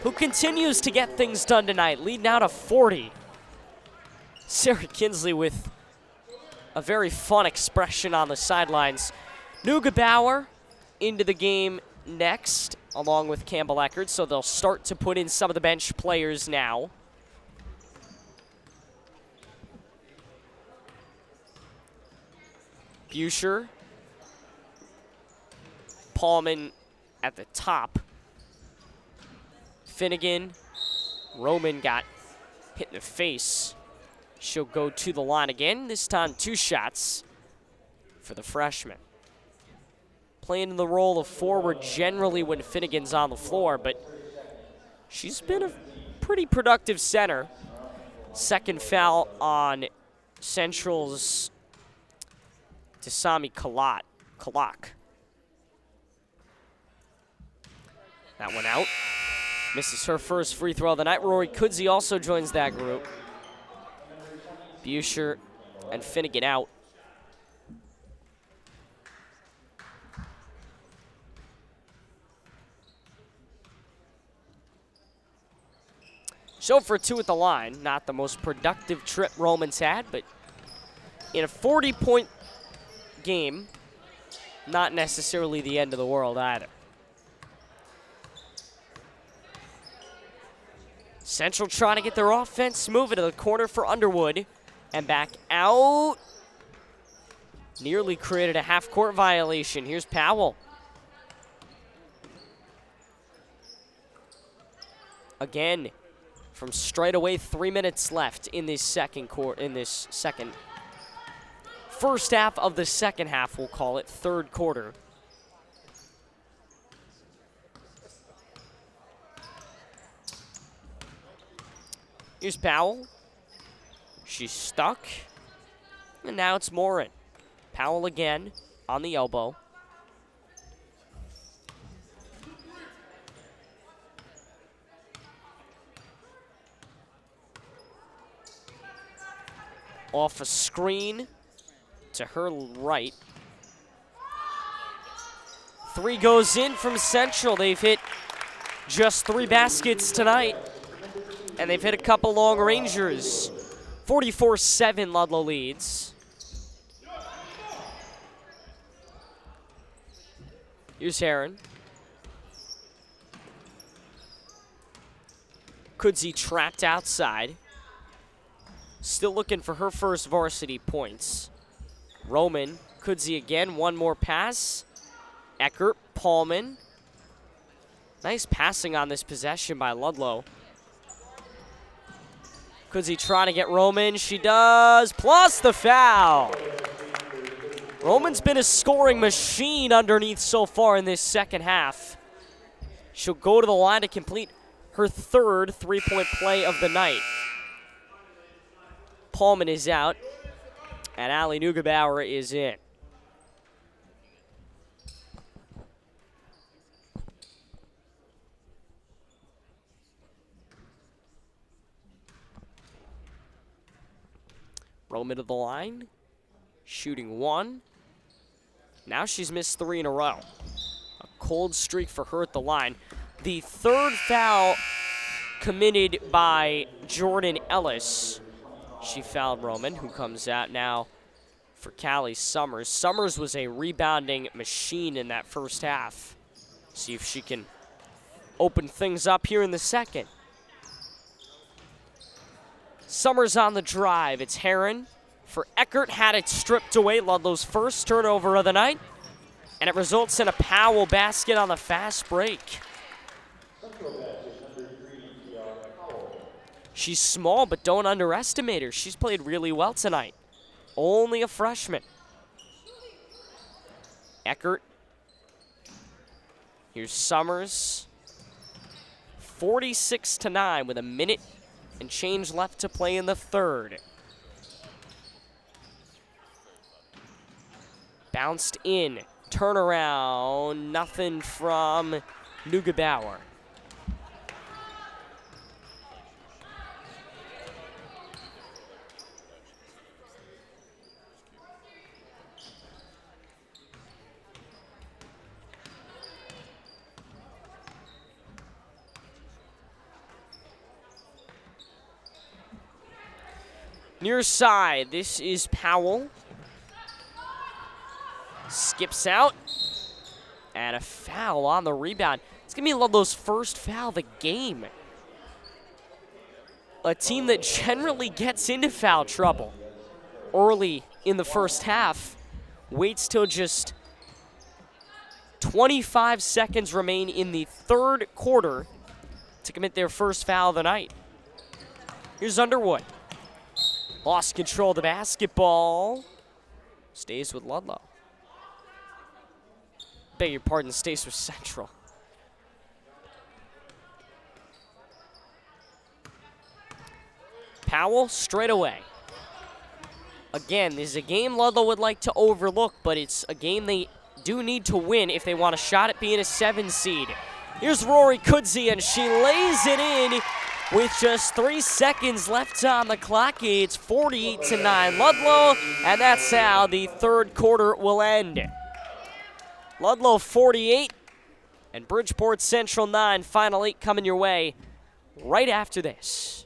who continues to get things done tonight, leading out of 40. Sarah Kinsley with a very fun expression on the sidelines. Neugebauer into the game next, along with Campbell Eckert, so they'll start to put in some of the bench players now. Buscher. Paulman at the top. Finnegan. Roman got hit in the face. She'll go to the line again, this time 2 shots for the freshman. Playing the role of forward generally when Finnegan's on the floor, but she's been a pretty productive center. Second foul on Central's Tasami Kalak. That one out. Misses her first free throw of the night. Rory Kudzi also joins that group. Buscher and Finnegan out. So for 2 at the line, not the most productive trip Roman's had, but in a 40-point game, not necessarily the end of the world either. Central trying to get their offense moving to the corner for Underwood. And back out. Nearly created a half-court violation. Here's Powell. Again, from straight away, 3 minutes left in this second quarter. First half of the second half, we'll call it, third quarter. Here's Powell. She's stuck. And now it's Morin. Powell again on the elbow. Off a screen to her right. 3 goes in from Central. They've hit just 3 baskets tonight. And they've hit a couple long rangers. 44-7 Ludlowe leads. Here's Heron. Kudzi trapped outside. Still looking for her first varsity points. Roman, Kudzi again, one more pass. Eckert, Paulman. Nice passing on this possession by Ludlowe. Kudzi trying to get Roman. She does, plus the foul. Roman's been a scoring machine underneath so far in this second half. She'll go to the line to complete her third three-point play of the night. Paulman is out, and Allie Neugebauer is in. Roman to the line, shooting one. Now she's missed 3 in a row. A cold streak for her at the line. The third foul committed by Jordan Ellis. She fouled Roman, who comes out now for Callie Summers. Summers was a rebounding machine in that first half. See if she can open things up here in the second. Summers on the drive. It's Heron for Eckert. Had it stripped away. Ludlow's first turnover of the night. And it results in a Powell basket on the fast break. She's small, but don't underestimate her. She's played really well tonight. Only a freshman. Eckert. Here's Summers. 46-9 with a minute and change left to play in the third. Bounced in. Turnaround. Nothing from Neugebauer. Near side, this is Powell. Skips out. And a foul on the rebound. It's going to be Ludlow's first foul of the game. A team that generally gets into foul trouble early in the first half waits till just 25 seconds remain in the third quarter to commit their first foul of the night. Here's Underwood. Lost control of the basketball. Stays with Ludlowe. Beg your pardon, stays with Central. Powell straight away. Again, this is a game Ludlowe would like to overlook, but it's a game they do need to win if they want a shot at being a 7 seed. Here's Rory Kudzi, and she lays it in with just 3 seconds left on the clock. It's 48-9 Ludlowe, and that's how the third quarter will end. Ludlowe 48 and Bridgeport Central 9. Final 8 coming your way right after this.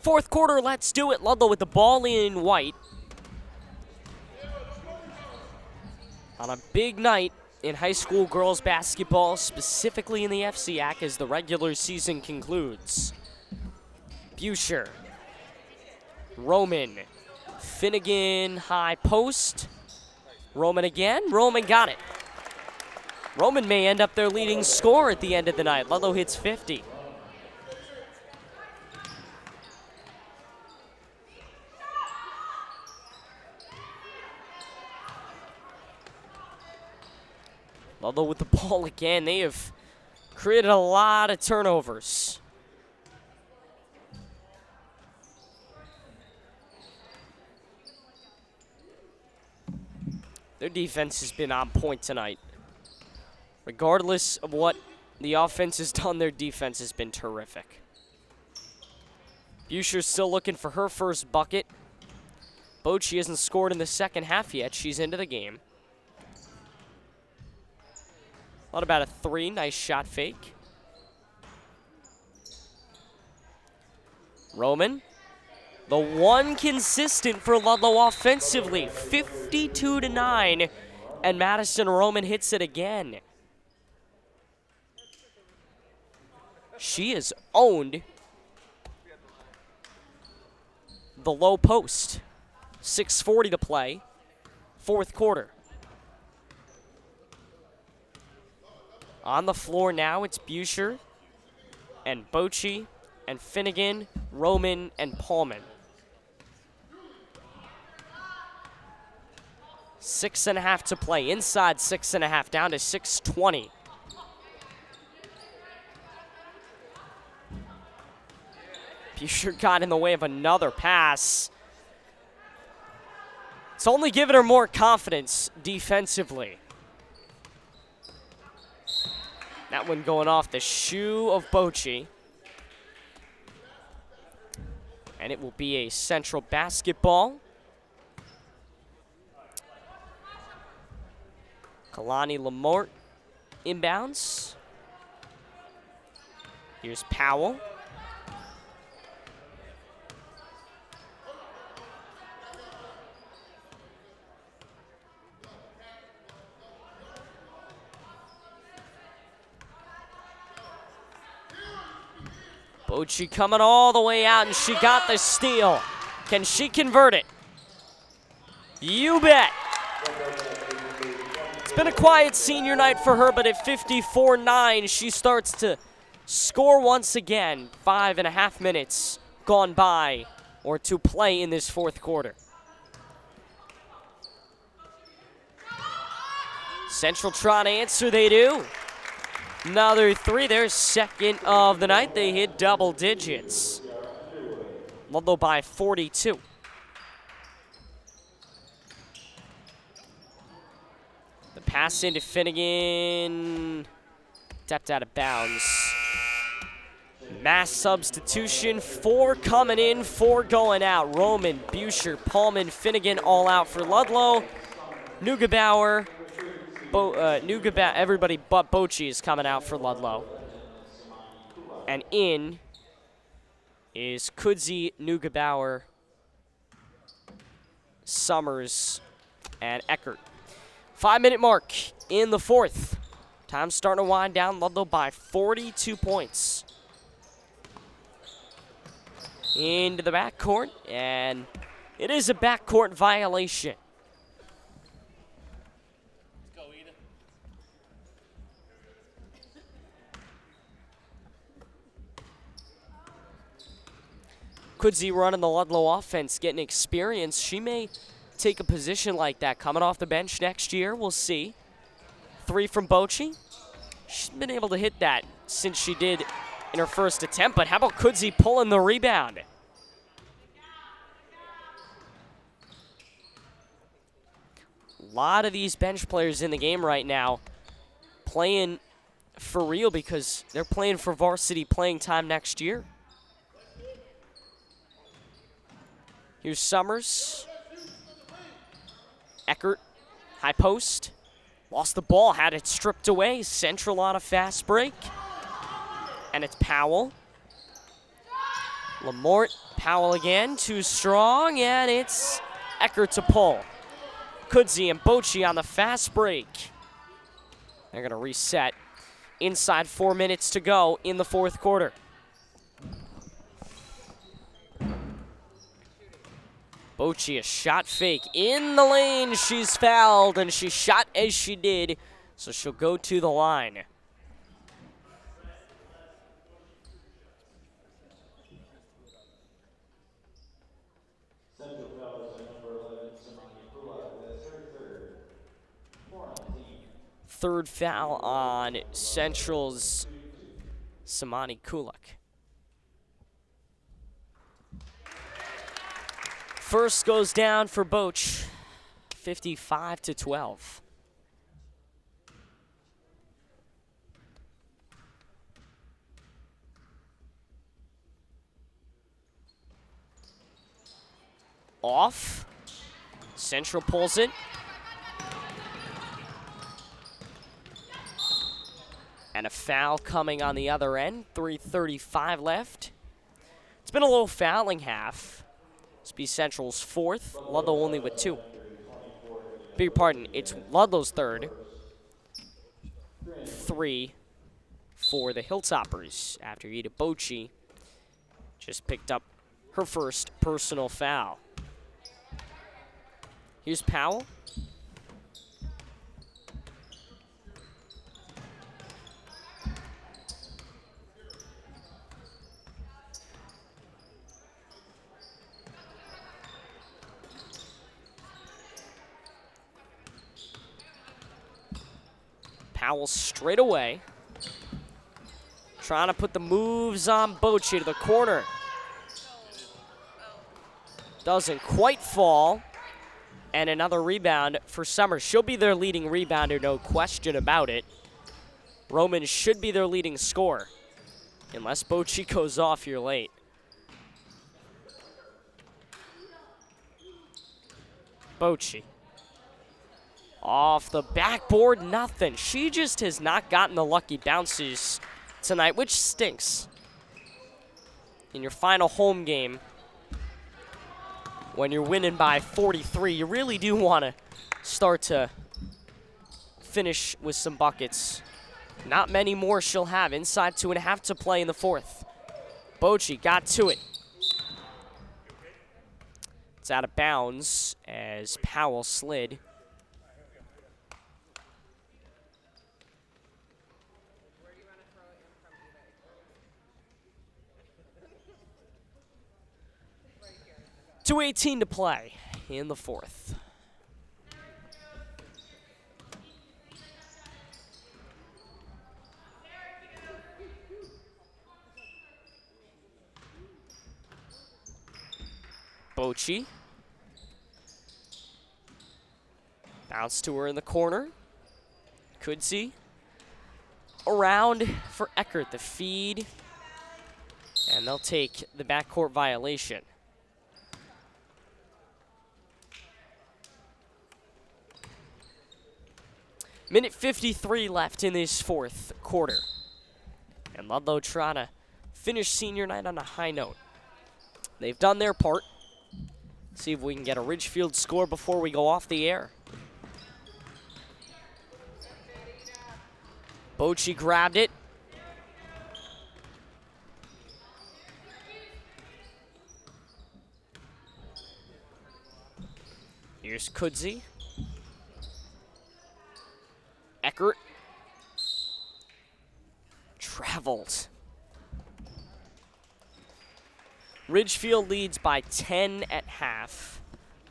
Fourth quarter, let's do it. Ludlowe with the ball in white. On a big night in high school girls basketball, specifically in the FCAC, as the regular season concludes. Buscher. Roman. Finnegan, high post. Roman again. Roman got it. Roman may end up their leading scorer at the end of the night. Ludlowe hits 50. Ludlowe with the ball again. They have created a lot of turnovers. Their defense has been on point tonight. Regardless of what the offense has done, their defense has been terrific. Buscher's still looking for her first bucket. Bochy hasn't scored in the second half yet. She's into the game. What about a three? Nice shot fake. Roman, the one consistent for Ludlowe offensively, 52-9, and Madison Roman hits it again. She has owned the low post. 6:40 to play, fourth quarter. On the floor now, it's Buscher and Bochy and Finnegan, Roman, and Paulman. 6.5 to play. Inside 6.5, down to 6:20. Buscher got in the way of another pass. It's only given her more confidence defensively. That one going off the shoe of Bochy. And it will be a Central basketball. Kalani Lamort inbounds. Here's Powell. Bochy coming all the way out, and she got the steal. Can she convert it? You bet. It's been a quiet senior night for her, but at 54-9, she starts to score once again. 5.5 minutes gone by, or to play in this fourth quarter. Central trying to answer, they do. Another three, their second of the night. They hit double digits. Ludlowe by 42. The pass into Finnegan. Tapped out of bounds. Mass substitution. 4 coming in, 4 going out. Roman, Buscher, Paulman, Finnegan all out for Ludlowe. Neugebauer. Everybody but Bochy is coming out for Ludlowe. And in is Kudzi, Neugebauer, Summers, and Eckert. 5-minute mark in the fourth. Time starting to wind down. Ludlowe by 42 points. Into the backcourt, and it is a backcourt violation. Kudzi running the Ludlowe offense, getting experience. She may take a position like that coming off the bench next year. We'll see. 3 from Bochy. She's been able to hit that since she did in her first attempt, but how about Kudzi pulling the rebound? A lot of these bench players in the game right now playing for real because they're playing for varsity playing time next year. Here's Summers. Eckert, high post. Lost the ball, had it stripped away. Central on a fast break. And it's Powell. Lamort, Powell again, too strong, and it's Eckert to pull. Kudzi and Bochy on the fast break. They're gonna reset. Inside 4 minutes to go in the fourth quarter. Bochy, a shot fake in the lane. She's fouled, and she shot as she did, so she'll go to the line. Central fouls are number 11, Samani Pula, with her third. 4 on the team. third foul on Central's Samani Kulak. First goes down for Boch, 55-12. Off. Central pulls it. And a foul coming on the other end. 3:35 left. It's been a low fouling half. This be Central's fourth. Ludlowe only with 2. Beg your pardon, it's Ludlow's third. 3 for the Hilltoppers after Ida Bochi just picked up her first personal foul. Here's Powell. Powell straight away. Trying to put the moves on Bochi to the corner. Doesn't quite fall. And another rebound for Summers. She'll be their leading rebounder, no question about it. Roman should be their leading scorer. Unless Bochi goes off here late. Bochi. Off the backboard, nothing. She just has not gotten the lucky bounces tonight, which stinks. In your final home game, when you're winning by 43, you really do want to start to finish with some buckets. Not many more she'll have. Inside 2.5 to play in the fourth. Bochi got to it. It's out of bounds as Powell slid. .218 to play in the fourth. Bochi. Bounce to her in the corner. Could see. Around for Eckert, the feed. And they'll take the backcourt violation. Minute 53 left in this fourth quarter. And Ludlowe trying to finish senior night on a high note. They've done their part. See if we can get a Ridgefield score before we go off the air. Bochi grabbed it. Here's Kudzi. Eckert. Traveled. Ridgefield leads by 10 at half.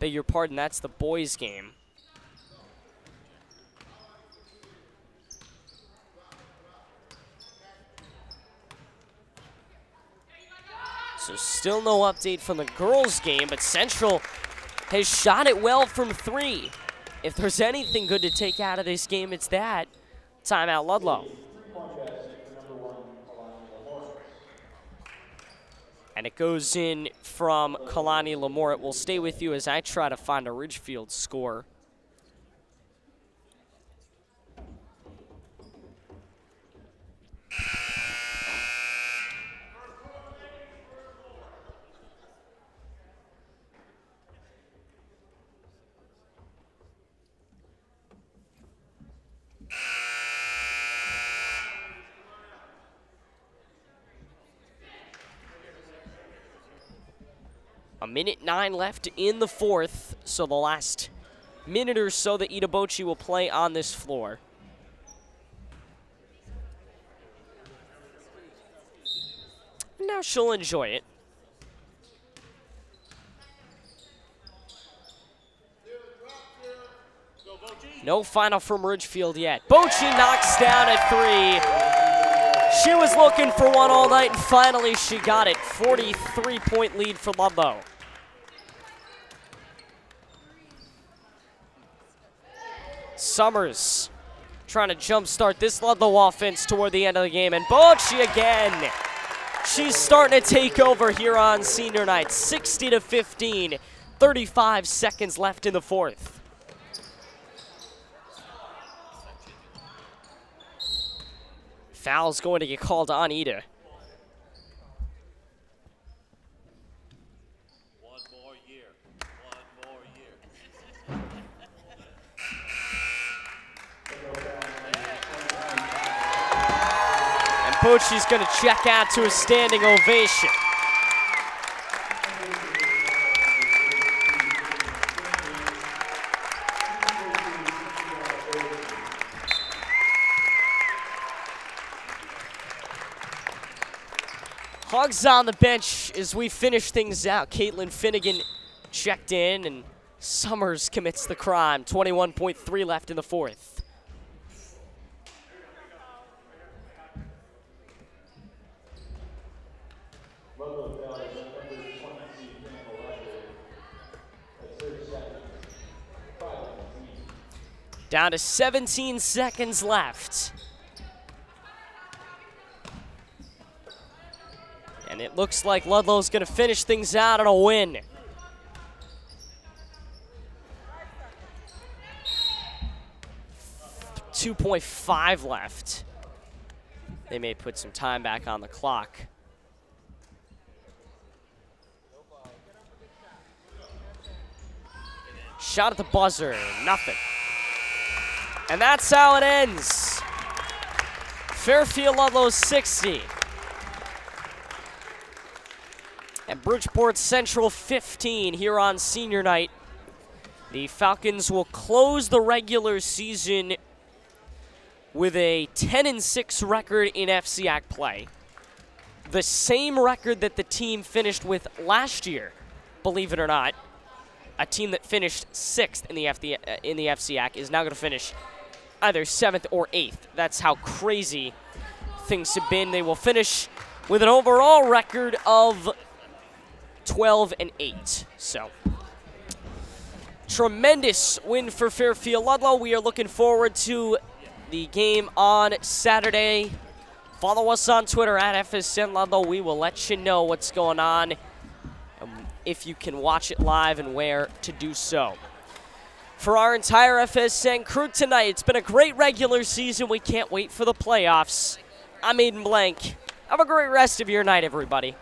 Beg your pardon, that's the boys' game. So still no update from the girls' game, but Central has shot it well from 3. If there's anything good to take out of this game, it's that. Timeout Ludlowe. And it goes in from Kalani Lamore. It will stay with you as I try to find a Ridgefield score. A minute 9 left in the fourth, so the last minute or so that Ida Bochi will play on this floor. Now she'll enjoy it. No final from Ridgefield yet. Bochy knocks down a 3. She was looking for one all night, and finally she got it. 43-point lead for Ludlowe. Summers trying to jumpstart this Ludlowe offense toward the end of the game, and Bochy again. She's starting to take over here on senior night. 60-15, 35 seconds left in the fourth. Foul's going to get called on Ida. One more year. And Bochy's going to check out to a standing ovation. Hugs on the bench as we finish things out. Caitlin Finnegan checked in, and Summers commits the crime. 21.3 left in the fourth. Down to 17 seconds left. And it looks like Ludlowe's going to finish things out on a win. .5 left. They may put some time back on the clock. Shot at the buzzer, nothing. And that's how it ends. Fairfield Ludlowe 60. And Bridgeport Central 15 here on senior night. The Falcons will close the regular season with a 10-6 record in FCAC play. The same record that the team finished with last year, believe it or not. A team that finished 6th in the FCAC is now going to finish either 7th or 8th. That's how crazy things have been. They will finish with an overall record of 12-8. So, tremendous win for Fairfield Ludlowe. We are looking forward to the game on Saturday. Follow us on Twitter at FSN Ludlowe. We will let you know what's going on, if you can watch it live and where to do so. For our entire FSN crew tonight, it's been a great regular season. We can't wait for the playoffs. I'm Aiden Blank. Have a great rest of your night, everybody.